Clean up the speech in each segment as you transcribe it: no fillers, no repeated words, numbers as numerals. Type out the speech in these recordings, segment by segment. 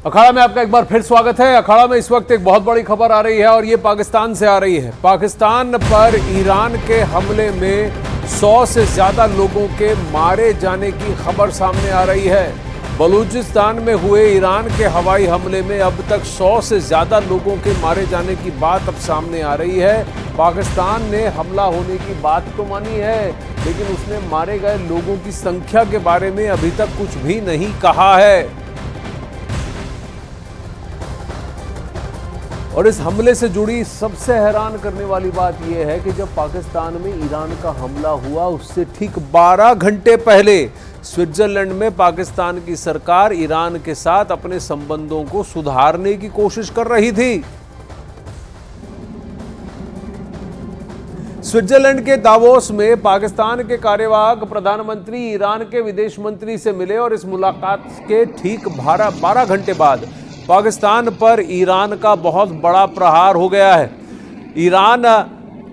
अखाड़ा में आपका एक बार फिर स्वागत है। अखाड़ा में इस वक्त एक बहुत बड़ी खबर आ रही है और ये पाकिस्तान से आ रही है। पाकिस्तान पर ईरान के हमले में 100 से ज्यादा लोगों के मारे जाने की खबर सामने आ रही है। बलूचिस्तान में हुए ईरान के हवाई हमले में अब तक 100 से ज्यादा लोगों के मारे जाने की बात अब सामने आ रही है। पाकिस्तान ने हमला होने की बात तो मानी है, लेकिन उसने मारे गए लोगों की संख्या के बारे में अभी तक कुछ भी नहीं कहा है। और इस हमले से जुड़ी सबसे हैरान करने वाली बात यह है कि जब पाकिस्तान में ईरान का हमला हुआ उससे ठीक 12 घंटे पहले स्विट्जरलैंड में पाकिस्तान की सरकार ईरान के साथ अपने संबंधों को सुधारने की कोशिश कर रही थी। स्विट्जरलैंड के दावोस में पाकिस्तान के कार्यवाहक प्रधानमंत्री ईरान के विदेश मंत्री से मिले और इस मुलाकात के ठीक 12 घंटे बाद पाकिस्तान पर ईरान का बहुत बड़ा प्रहार हो गया है। ईरान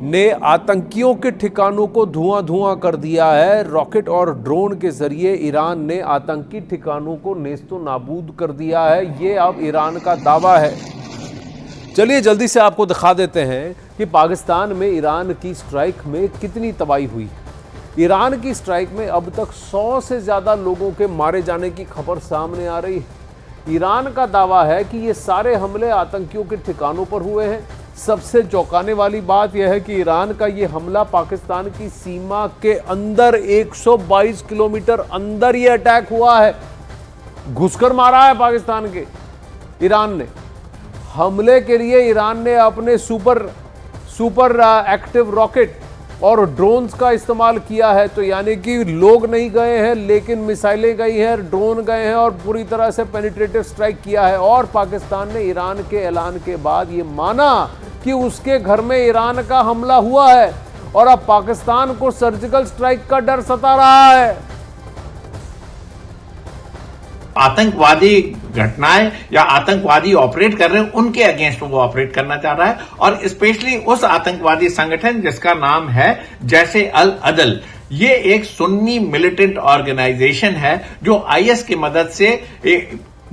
ने आतंकियों के ठिकानों को धुआं कर दिया है। रॉकेट और ड्रोन के जरिए ईरान ने आतंकी ठिकानों को नेस्तो नाबूद कर दिया है। ये अब ईरान का दावा है। चलिए जल्दी से आपको दिखा देते हैं कि पाकिस्तान में ईरान की स्ट्राइक में कितनी तबाही हुई। ईरान की स्ट्राइक में अब तक 100 से ज्यादा लोगों के मारे जाने की खबर सामने आ रही है। ईरान का दावा है कि ये सारे हमले आतंकियों के ठिकानों पर हुए हैं। सबसे चौंकाने वाली बात यह है कि ईरान का ये हमला पाकिस्तान की सीमा के अंदर 122 किलोमीटर अंदर ये अटैक हुआ है। घुसकर मारा है पाकिस्तान के ईरान ने। हमले के लिए ईरान ने अपने सुपर एक्टिव रॉकेट और ड्रोन्स का इस्तेमाल किया है। तो यानी कि लोग नहीं गए हैं, लेकिन मिसाइलें गई हैं, ड्रोन गए हैं और पूरी तरह से पेनिट्रेटिव स्ट्राइक किया है। और पाकिस्तान ने ईरान के ऐलान के बाद ये माना कि उसके घर में ईरान का हमला हुआ है और अब पाकिस्तान को सर्जिकल स्ट्राइक का डर सता रहा है। आतंकवादी घटनाएं या आतंकवादी ऑपरेट कर रहे हैं उनके अगेंस्ट वो ऑपरेट करना चाह रहा है, और स्पेशली उस आतंकवादी संगठन जिसका नाम है जैशे अल अदल। ये एक सुन्नी मिलिटेंट ऑर्गेनाइजेशन है जो आईएस की मदद से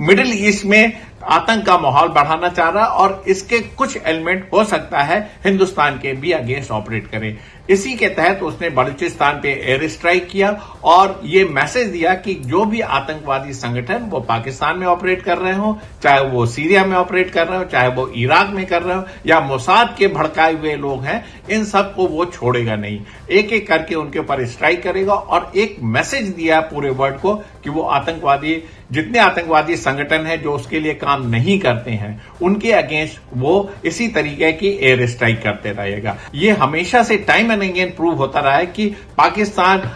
मिडिल ईस्ट में आतंक का माहौल बढ़ाना चाह रहा है, और इसके कुछ एलिमेंट हो सकता है हिंदुस्तान के भी अगेंस्ट ऑपरेट करें। इसी के तहत उसने बलूचिस्तान पे एयर स्ट्राइक किया और ये मैसेज दिया कि जो भी आतंकवादी संगठन वो पाकिस्तान में ऑपरेट कर रहे हो, चाहे वो सीरिया में ऑपरेट कर रहे हो, चाहे वो इराक में कर रहे हो, या मोसाद के भड़काए हुए लोग हैं, इन सबको वो छोड़ेगा नहीं। एक एक करके उनके ऊपर स्ट्राइक करेगा। और एक मैसेज दिया पूरे वर्ल्ड को कि वो आतंकवादी, जितने आतंकवादी संगठन है जो उसके लिए काम नहीं करते हैं, उनके अगेंस्ट वो इसी तरीके की एयर स्ट्राइक करते रहेगा। ये हमेशा से टाइम एंड अगेन प्रूव होता रहा है कि पाकिस्तान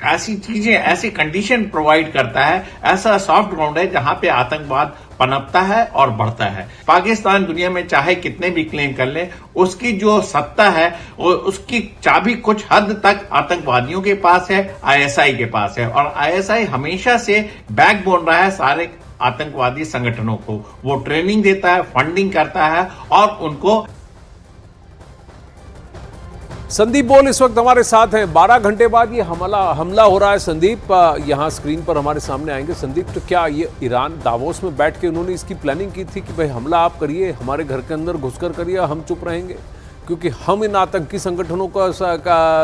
ऐसी चीजें, ऐसी कंडीशन प्रोवाइड करता है, ऐसा सॉफ्ट ग्राउंड है जहां पे आतंकवाद पनपता है और बढ़ता है। पाकिस्तान दुनिया में चाहे कितने भी क्लेम कर ले, उसकी जो सत्ता है उसकी चाबी कुछ हद तक आतंकवादियों के पास है, आईएसआई के पास है। और आईएसआई हमेशा से बैकबोन रहा है सारे आतंकवादी संगठनों को। वो ट्रेनिंग देता है, फंडिंग करता है और उनको। संदीप बोल इस वक्त हमारे साथ हैं। 12 घंटे बाद ये हमला हो रहा है। संदीप यहाँ स्क्रीन पर हमारे सामने आएंगे। संदीप, तो क्या ये ईरान दावोस में बैठ के उन्होंने इसकी प्लानिंग की थी कि भाई हमला आप करिए, हमारे घर के अंदर घुसकर करिए, हम चुप रहेंगे क्योंकि हम इन आतंकी संगठनों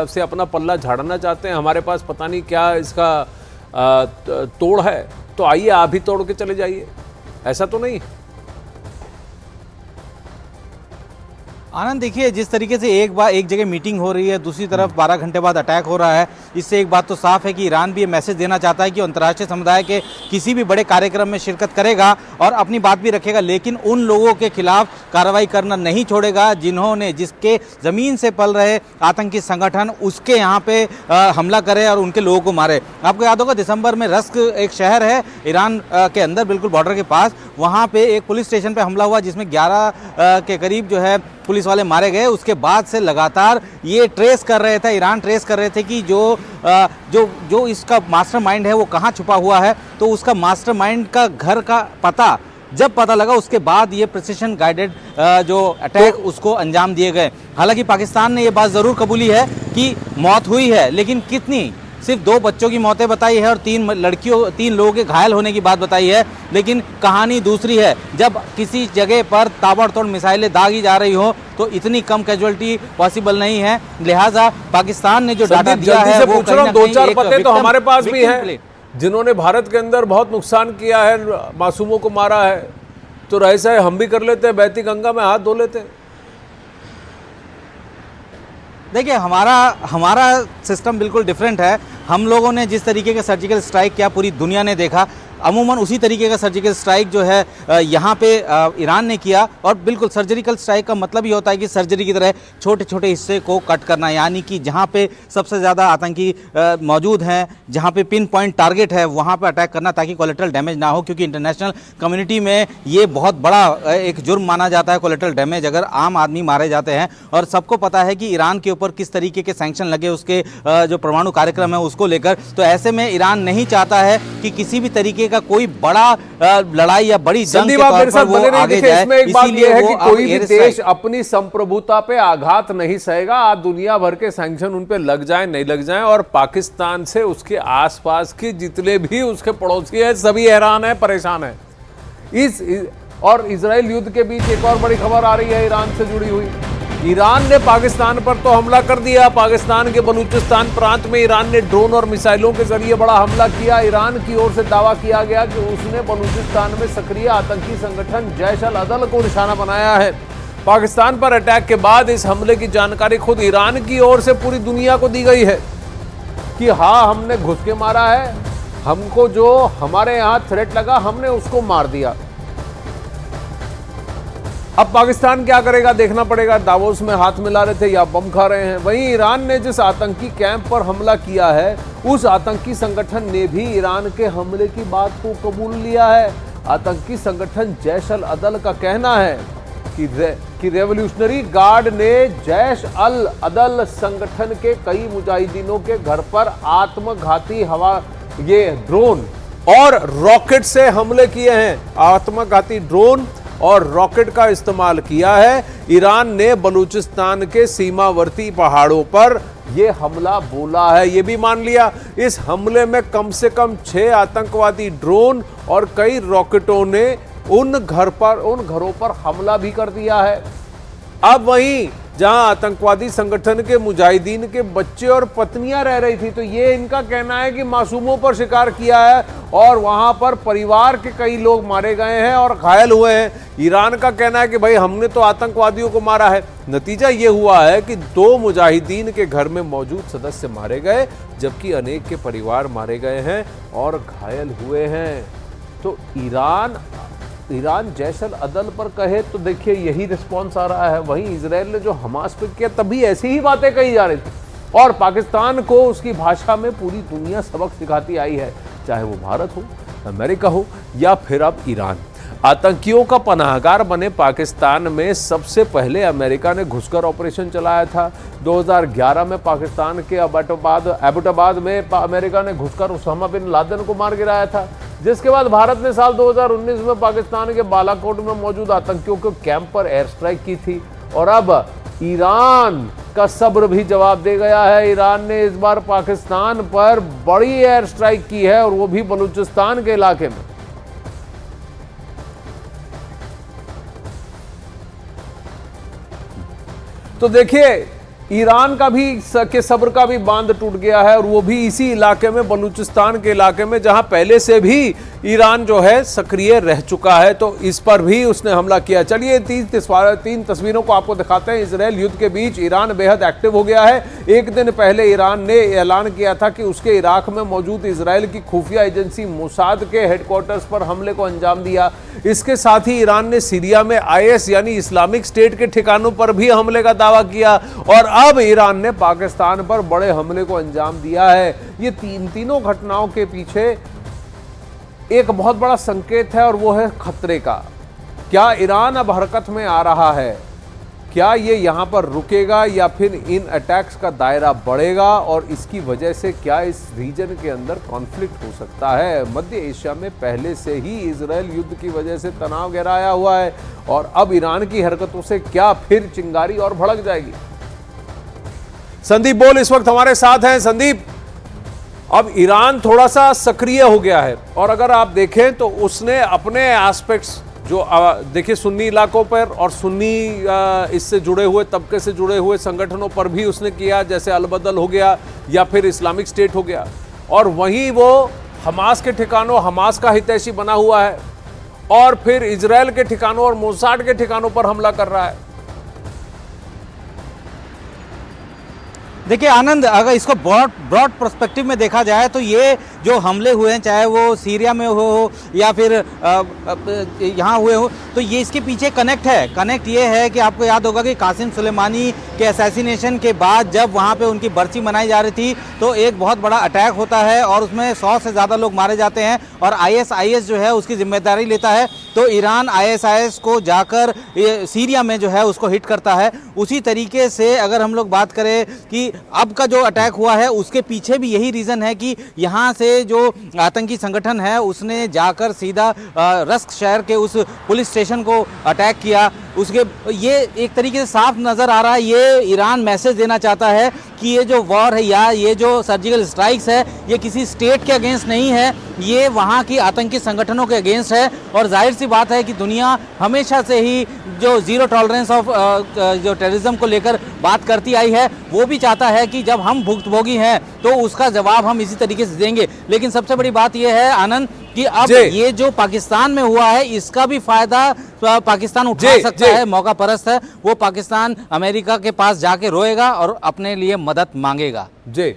से अपना पल्ला झाड़ना चाहते हैं, हमारे पास पता नहीं क्या इसका तोड़ है, तो आइए आप ही तोड़ के चले जाइए, ऐसा तो नहीं? आनंद, देखिए जिस तरीके से एक जगह मीटिंग हो रही है, दूसरी तरफ 12 घंटे बाद अटैक हो रहा है, इससे एक बात तो साफ है कि ईरान भी ये मैसेज देना चाहता है कि अंतर्राष्ट्रीय समुदाय के किसी भी बड़े कार्यक्रम में शिरकत करेगा और अपनी बात भी रखेगा, लेकिन उन लोगों के खिलाफ कार्रवाई करना नहीं छोड़ेगा जिसके जमीन से पल रहे आतंकी संगठन उसके यहाँ पे हमला करे और उनके लोगों को मारे। आपको याद होगा दिसंबर में रस्क एक शहर है ईरान के अंदर, बिल्कुल बॉर्डर के पास, वहाँ पे एक पुलिस स्टेशन पे हमला हुआ जिसमें 11 के करीब जो है पुलिस वाले मारे गए। उसके बाद से लगातार ये ट्रेस कर रहे थे, ईरान ट्रेस कर रहे थे कि जो इसका मास्टरमाइंड है वो कहाँ छुपा हुआ है। तो उसका मास्टरमाइंड का घर का पता जब पता लगा उसके बाद ये प्रिसिशन गाइडेड जो अटैक उसको अंजाम दिए गए। हालांकि पाकिस्तान ने ये बात ज़रूर कबूली है कि मौत हुई है, लेकिन कितनी सिर्फ 2 बच्चों की मौतें बताई है और 3 लोगों के घायल होने की बात बताई है, लेकिन कहानी दूसरी है। जब किसी जगह पर ताबड़तोड़ मिसाइलें दागी जा रही हो तो इतनी कम कैजुअलिटी पॉसिबल नहीं है। लिहाजा पाकिस्तान ने जो डाटा दिया है वो पूछ रहा हूं, 2-4 पते तो हमारे पास भी हैं जिन्होंने भारत के अंदर बहुत नुकसान किया है, मासूमों को मारा है, तो रईसा है हम भी कर लेते हैं, बहती गंगा में हाथ धो लेते हैं। देखिए हमारा सिस्टम बिल्कुल डिफरेंट है। हम लोगों ने जिस तरीके का सर्जिकल स्ट्राइक किया पूरी दुनिया ने देखा, अमूमन उसी तरीके का सर्जिकल स्ट्राइक जो है यहाँ पे ईरान ने किया। और बिल्कुल सर्जिकल स्ट्राइक का मतलब ही होता है कि सर्जरी की तरह छोटे छोटे हिस्से को कट करना, यानी कि जहाँ पे सबसे ज़्यादा आतंकी मौजूद हैं, जहाँ पे पिन पॉइंट टारगेट है वहाँ पे अटैक करना ताकि कोलेटरल डैमेज ना हो, क्योंकि इंटरनेशनल कम्युनिटी में ये बहुत बड़ा एक जुर्म माना जाता है कोलेटरल डैमेज अगर आम आदमी मारे जाते हैं। और सबको पता है कि ईरान के ऊपर किस तरीके के सैंक्शन लगे उसके जो परमाणु कार्यक्रम है उसको लेकर। तो ऐसे में ईरान नहीं चाहता है कि किसी भी तरीके का कोई बड़ा लड़ाई या बड़ी जंग के तौर पर वो आगे जाए। इसमें एक बात यह है कि कोई भी देश अपनी संप्रभुता पे आघात नहीं सहेगा। आज दुनिया भर के सैंक्शन उन पे लग जाए नहीं लग जाए, और पाकिस्तान से उसके आसपास के जितने भी उसके पड़ोसी हैं सभी हैरान है, परेशान है। और इजराइल युद्ध के बीच एक और बड़ी खबर आ रही है ईरान से जुड़ी हुई। ईरान ने पाकिस्तान पर तो हमला कर दिया। पाकिस्तान के बलूचिस्तान प्रांत में ईरान ने ड्रोन और मिसाइलों के जरिए बड़ा हमला किया। ईरान की ओर से दावा किया गया कि उसने बलूचिस्तान में सक्रिय आतंकी संगठन जैश अल अदल को निशाना बनाया है। पाकिस्तान पर अटैक के बाद इस हमले की जानकारी खुद ईरान की ओर से पूरी दुनिया को दी गई है कि हाँ हमने घुस के मारा है, हमको जो हमारे यहाँ थ्रेट लगा हमने उसको मार दिया। अब पाकिस्तान क्या करेगा देखना पड़ेगा। दावोस में हाथ मिला रहे थे या बम खा रहे हैं। वहीं ईरान ने जिस आतंकी कैंप पर हमला किया है उस आतंकी संगठन ने भी ईरान के हमले की बात को कबूल लिया है। आतंकी संगठन जैश अल अदल का कहना है कि रेवोल्यूशनरी गार्ड ने जैश अल अदल संगठन के कई मुजाहिदीनों के घर पर आत्मघाती ड्रोन और रॉकेट से हमले किए हैं। आत्मघाती ड्रोन और रॉकेट का इस्तेमाल किया है। ईरान ने बलूचिस्तान के सीमावर्ती पहाड़ों पर यह हमला बोला है, यह भी मान लिया। इस हमले में कम से कम 6 आतंकवादी ड्रोन और कई रॉकेटों ने उन घरों पर हमला भी कर दिया है। अब वहीं जहां आतंकवादी संगठन के मुजाहिदीन के बच्चे और पत्नियां रह रही थी, तो ये इनका कहना है कि मासूमों पर शिकार किया है और वहां पर परिवार के कई लोग मारे गए हैं और घायल हुए हैं। ईरान का कहना है कि भाई हमने तो आतंकवादियों को मारा है। नतीजा ये हुआ है कि 2 मुजाहिदीन के घर में मौजूद सदस्य मारे गए, जबकि अनेक के परिवार मारे गए हैं और घायल हुए हैं। तो ईरान जैश अल अदल पर कहे तो देखिए यही रिस्पॉन्स आ रहा है। वहीं इजराइल ने जो हमास पे किया तभी ऐसी ही बातें कही जा रही थी, और पाकिस्तान को उसकी भाषा में पूरी दुनिया सबक सिखाती आई है, चाहे वो भारत हो, अमेरिका हो या फिर अब ईरान। आतंकियों का पनाहगार बने पाकिस्तान में सबसे पहले अमेरिका ने घुसकर ऑपरेशन चलाया था। 2011 में पाकिस्तान के एबटाबाद में अमेरिका ने घुसकर उसामा बिन लादेन को मार गिराया था, जिसके बाद भारत ने साल 2019 में पाकिस्तान के बालाकोट में मौजूद आतंकियों के कैंप पर एयर स्ट्राइक की थी। और अब ईरान का सब्र भी जवाब दे गया है। ईरान ने इस बार पाकिस्तान पर बड़ी एयर स्ट्राइक की है, और वो भी बलूचिस्तान के इलाके में। तो देखिए ईरान का भी के सब्र का भी बांध टूट गया है, और वो भी इसी इलाके में, बलूचिस्तान के इलाके में, जहां पहले से भी ईरान जो है सक्रिय रह चुका है। तो इस पर भी उसने हमला किया। चलिए 3 तस्वीरों को आपको दिखाते हैं। इजराइल युद्ध के बीच ईरान बेहद एक्टिव हो गया है। एक दिन पहले ईरान ने ऐलान किया था कि उसके इराक में मौजूद इजराइल की खुफिया एजेंसी मोसाद के हेडक्वार्टर्स पर हमले को अंजाम दिया। इसके साथ ही ईरान ने सीरिया में IS यानी इस्लामिक स्टेट के ठिकानों पर भी हमले का दावा किया, और अब ईरान ने पाकिस्तान पर बड़े हमले को अंजाम दिया है। ये तीनों घटनाओं के पीछे एक बहुत बड़ा संकेत है, और वो है खतरे का। क्या ईरान अब हरकत में आ रहा है? क्या ये यहां पर रुकेगा या फिर इन अटैक्स का दायरा बढ़ेगा, और इसकी वजह से क्या इस रीजन के अंदर कॉन्फ्लिक्ट हो सकता है? मध्य एशिया में पहले से ही इजराइल युद्ध की वजह से तनाव गहराया हुआ है, और अब ईरान की हरकतों से क्या फिर चिंगारी और भड़क जाएगी? संदीप बोल इस वक्त हमारे साथ हैं। संदीप, अब ईरान थोड़ा सा सक्रिय हो गया है और अगर आप देखें तो उसने अपने एस्पेक्ट्स जो देखिए सुन्नी इलाकों पर और सुन्नी इससे जुड़े हुए तबके से जुड़े हुए संगठनों पर भी उसने किया, जैसे अलबदल हो गया या फिर इस्लामिक स्टेट हो गया, और वहीं वो हमास के ठिकानों, हमास का हितैषी बना हुआ है और फिर इजराइल के ठिकानों और मोसाद के ठिकानों पर हमला कर रहा है। देखिए आनंद, अगर इसको ब्रॉड पर्सपेक्टिव में देखा जाए तो ये जो हमले हुए हैं, चाहे वो सीरिया में हो या फिर यहाँ हुए हो, तो ये इसके पीछे कनेक्ट ये है कि आपको याद होगा कि कासिम सुलेमानी के असैसिनेशन के बाद जब वहाँ पे उनकी बरसी मनाई जा रही थी तो एक बहुत बड़ा अटैक होता है और उसमें 100 से ज़्यादा लोग मारे जाते हैं और ISIS जो है उसकी जिम्मेदारी लेता है। तो ईरान ISIS को जाकर सीरिया में जो है उसको हिट करता है। उसी तरीके से अगर हम लोग बात करें कि अब का जो अटैक हुआ है उसके पीछे भी यही रीज़न है कि यहाँ से जो आतंकी संगठन है उसने जाकर सीधा रस्क शहर के उस पुलिस स्टेशन को अटैक किया। उसके ये एक तरीके से साफ नज़र आ रहा है, ये ईरान मैसेज देना चाहता है कि ये जो वॉर है या ये जो सर्जिकल स्ट्राइक्स है ये किसी स्टेट के अगेंस्ट नहीं है, ये वहाँ की आतंकी संगठनों के अगेंस्ट है। और जाहिर सी बात है कि दुनिया हमेशा से ही जो जीरो टॉलरेंस ऑफ जो टेररिज्म को लेकर बात करती आई है, वो भी चाहता है कि जब हम भुक्तभोगी हैं तो उसका जवाब हम इसी तरीके से देंगे। लेकिन सबसे बड़ी बात यह है आनंद कि अब ये जो पाकिस्तान में हुआ है इसका भी फायदा पाकिस्तान उठा सकता है। मौका परस्त है, वो पाकिस्तान अमेरिका के पास जाके रोएगा और अपने लिए मदद मांगेगा। जी।